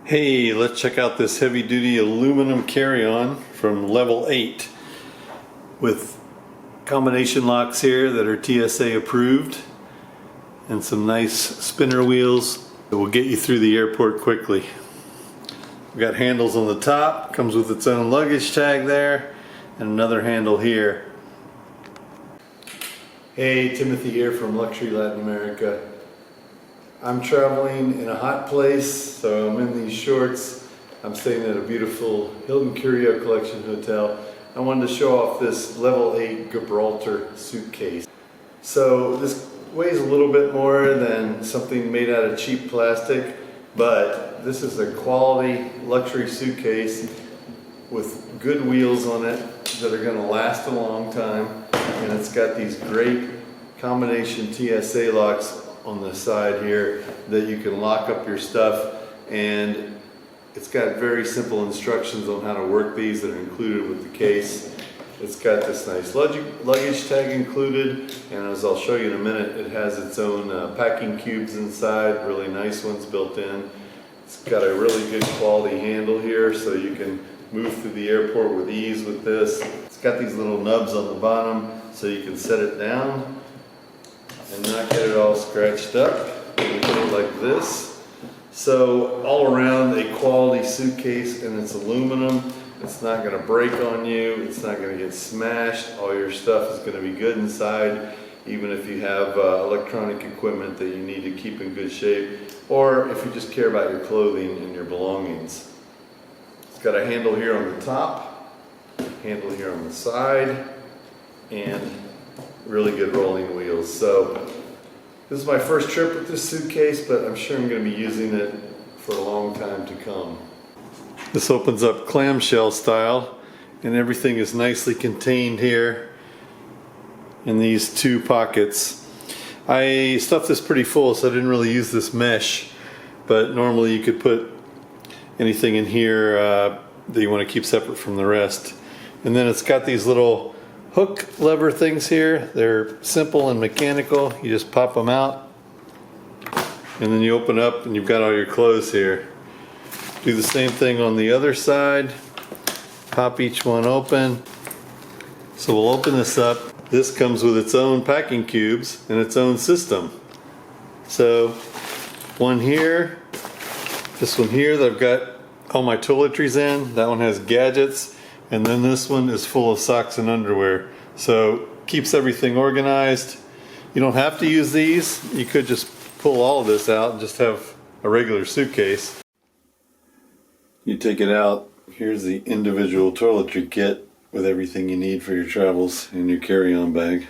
Hey, let's check out this heavy-duty aluminum carry-on from Level 8 with combination locks here that are TSA approved and some nice spinner wheels that will get you through the airport quickly. We've got handles on the top, comes with its own luggage tag there, and another handle here. Hey, Timothy here from Luxury Latin America. I'm traveling in a hot place, so I'm in these shorts. I'm staying at a beautiful Hilton Curio Collection hotel. I wanted to show off this Level 8 Gibraltar suitcase. So this weighs a little bit more than something made out of cheap plastic, but this is a quality luxury suitcase with good wheels on it that are going to last a long time, and it's got these great combination TSA locks on the side here that you can lock up your stuff, and it's got very simple instructions on how to work these that are included with the case. It's got this nice luggage tag included, and as I'll show you in a minute, it has its own packing cubes inside, really nice ones built in. It's got a really good quality handle here so you can move through the airport with ease with this. It's got these little nubs on the bottom so you can set it down and not get it all scratched up. You get it like this. So all around a quality suitcase, and it's aluminum. It's not going to break on you. It's not going to get smashed. All your stuff is going to be good inside, even if you have electronic equipment that you need to keep in good shape, or if you just care about your clothing and your belongings. It's got a handle here on the top, handle here on the side, and really good rolling wheels. So this is my first trip with this suitcase, but I'm sure I'm going to be using it for a long time to come. This opens up clamshell style, and everything is nicely contained here in these two pockets. I stuffed this pretty full, so I didn't really use this mesh, but normally you could put anything in here that you want to keep separate from the rest. And then it's got these little hook lever things here. They're simple and mechanical. You just pop them out and then you open up and you've got all your clothes here. Do the same thing on the other side. Pop each one open. So we'll open this up. This comes with its own packing cubes and its own system. So one here, this one here that I've got all my toiletries in. That one has gadgets. And then this one is full of socks and underwear. So keeps everything organized. You don't have to use these. You could just pull all of this out and just have a regular suitcase. You take it out. Here's the individual toiletry kit with everything you need for your travels in your carry-on bag.